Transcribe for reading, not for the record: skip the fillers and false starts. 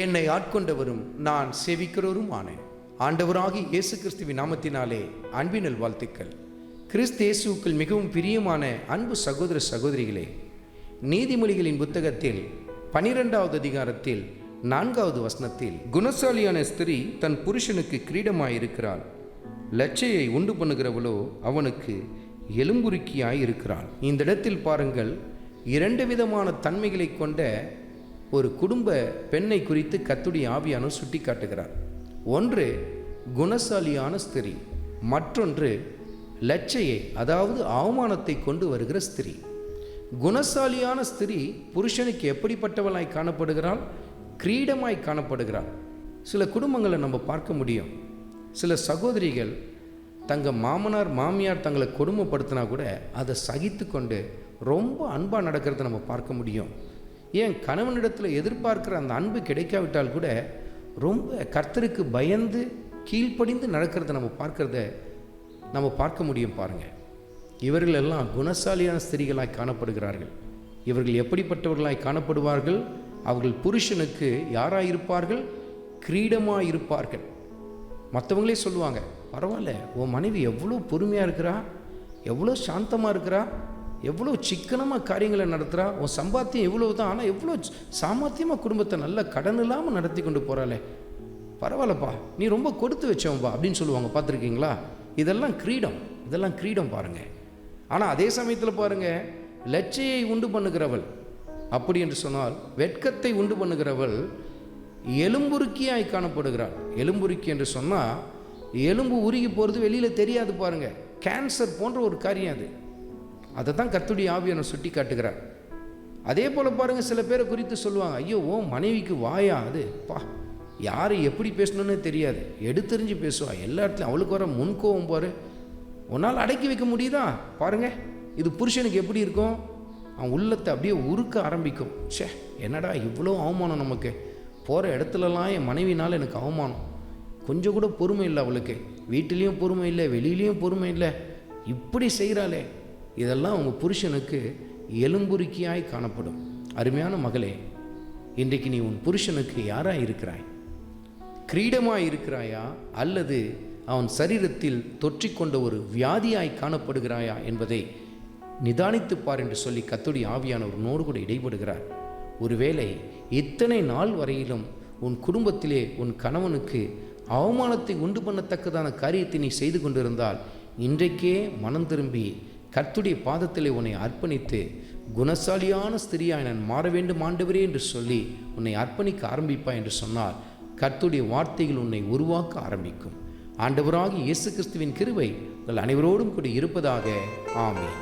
என்னை ஆட்கொண்டவரும் நான் சேவிக்கிறவருமான ஆண்டவராகிய இயேசு கிறிஸ்துவின் நாமத்தினாலே அன்பினல் வாழ்த்துக்கள். கிறிஸ்து இயேசுவுக்குள் மிகவும் பிரியமான அன்பு சகோதர சகோதரிகளே, நீதிமொழிகளின் புத்தகத்தில் 12வது அதிகாரத்தில் 4வது வசனத்தில், குணசாலியான ஸ்திரீ தன் புருஷனுக்கு கிரீடமாயிருக்கிறாள், லட்சையை உண்டு பண்ணுகிறவளோ அவனுக்கு எலும்புருக்கியாய் இருக்கிறாள். இந்த இடத்தில் பாருங்கள், 2 விதமான தன்மைகளை கொண்ட ஒரு குடும்ப பெண்ணை குறித்து கர்த்தருடைய ஆவியானவர் சுட்டி காட்டுகிறார். ஒன்று குணசாலியான ஸ்திரீ, மற்றொன்று லட்சையை அதாவது அவமானத்தை கொண்டு வருகிற ஸ்திரீ. குணசாலியான ஸ்திரீ புருஷனுக்கு எப்படிப்பட்டவளாய் காணப்படுகிறாள்? கிரீடமாய் காணப்படுகிறாள். சில குடும்பங்களை நம்ம பார்க்க முடியும். சில சகோதரிகள் தங்கள் மாமனார் மாமியார் தங்களை கொடுமைப்படுத்தினா கூட அதை சகித்து கொண்டு ரொம்ப அன்பாக நடக்கிறத நம்ம பார்க்க முடியும். ஏன் கணவனிடத்தில் எதிர்பார்க்கிற அந்த அன்பு கிடைக்காவிட்டால் கூட ரொம்ப கர்த்தருக்கு பயந்து கீழ்ப்படிந்து நடக்கிறத நம்ம பார்க்க முடியும். பாருங்கள், இவர்கள் எல்லாம் குணசாலியான ஸ்திரீகளாய் காணப்படுகிறார்கள். இவர்கள் எப்படிப்பட்டவர்களாய் காணப்படுவார்கள்? அவர்கள் புருஷனுக்கு யாராயிருப்பார்கள்? கிரீடமாக இருப்பார்கள். மற்றவங்களே சொல்லுவாங்க, பரவாயில்ல, உன் மனைவி எவ்வளோ பொறுமையாக இருக்கிறா, எவ்வளோ சாந்தமாக இருக்கிறா, எவ்வளோ சிக்கனமாக காரியங்களை நடத்துகிறா, உன் சம்பாத்தியம் எவ்வளோ தான், ஆனால் எவ்வளோ சாமர்த்தியமாக குடும்பத்தை நல்ல கடன் இல்லாமல் நடத்தி கொண்டு போகிறாளே, பரவாயில்லப்பா, நீ ரொம்ப கொடுத்து வச்சவன்பா அப்படின்னு சொல்லுவாங்க. பார்த்துருக்கீங்களா? இதெல்லாம் கிரீடம் பாருங்கள். ஆனால் அதே சமயத்தில் பாருங்கள், லட்சையை உண்டு பண்ணுகிறவள், அப்படி என்று சொன்னால் வெட்கத்தை உண்டு பண்ணுகிறவள் எலும்புருக்கியாய் காணப்படுகிறாள். எலும்புருக்கி என்று சொன்னால் எலும்பு உருகி போகிறது வெளியில் தெரியாது. பாருங்கள், கேன்சர் போன்ற ஒரு காரியம் அது. அதை தான் கர்த்தருடைய ஆவியானவர் சுட்டி காட்டுகிறார். அதே போல் பாருங்கள், சில பேரை குறித்து சொல்லுவாங்க, ஐயோ ஓ மனைவிக்கு வாயா அது பா, யாரை எப்படி பேசணுன்னு தெரியாது, எடுத்தெறிஞ்சு பேசுவா, எல்லா இடத்துலையும் அவளுக்கு வர முன்கோவம் பாரு, உன்னால் அடக்கி வைக்க முடியுதா? பாருங்கள், இது புருஷனுக்கு எப்படி இருக்கும்? அவன் உள்ளத்தை அப்படியே உருக்க ஆரம்பிக்கும். ச்சே, என்னடா இவ்வளோ அவமானம் நமக்கு, போகிற இடத்துலலாம் என் மனைவினால் எனக்கு அவமானம், கொஞ்சம் கூட பொறுமை இல்லை அவளுக்கு, வீட்டிலையும் பொறுமை இல்லை, வெளியிலையும் பொறுமை இல்லை, இப்படி செய்கிறாளே. இதெல்லாம் உங்கள் புருஷனுக்கு எலும்புருக்கியாய் காணப்படும். அருமையான மகளே, இன்றைக்கு நீ உன் புருஷனுக்கு யாராக இருக்கிறாய்? கிரீடமாய் இருக்கிறாயா, அல்லது அவன் சரீரத்தில் தொற்றிக்கொண்ட ஒரு வியாதியாய் காணப்படுகிறாயா என்பதை நிதானித்துப்பார் என்று சொல்லி கர்த்தருடைய ஆவியானவர் உன்னோடு கூட இடைபடுகிறார். ஒருவேளை இத்தனை நாள் வரையிலும் உன் குடும்பத்திலே உன் கணவனுக்கு அவமானத்தை உண்டு பண்ணத்தக்கதான காரியத்தை நீ செய்து கொண்டிருந்தால், இன்றைக்கே மனம் திரும்பி கர்த்தருடைய பாதத்திலே உன்னை அர்ப்பணித்து, குணசாலியான ஸ்திரியாய் நான் மாற வேண்டும் ஆண்டவரே என்று சொல்லி உன்னை அர்ப்பணிக்க ஆரம்பிப்பா என்று சொன்னால், கர்த்தருடைய வார்த்தைகள் உன்னை உருவாக்க ஆரம்பிக்கும். ஆண்டவராகிய இயேசு கிறிஸ்துவின் கிருபை உங்கள் அனைவரோடும் கூட இருப்பதாக. ஆமென்.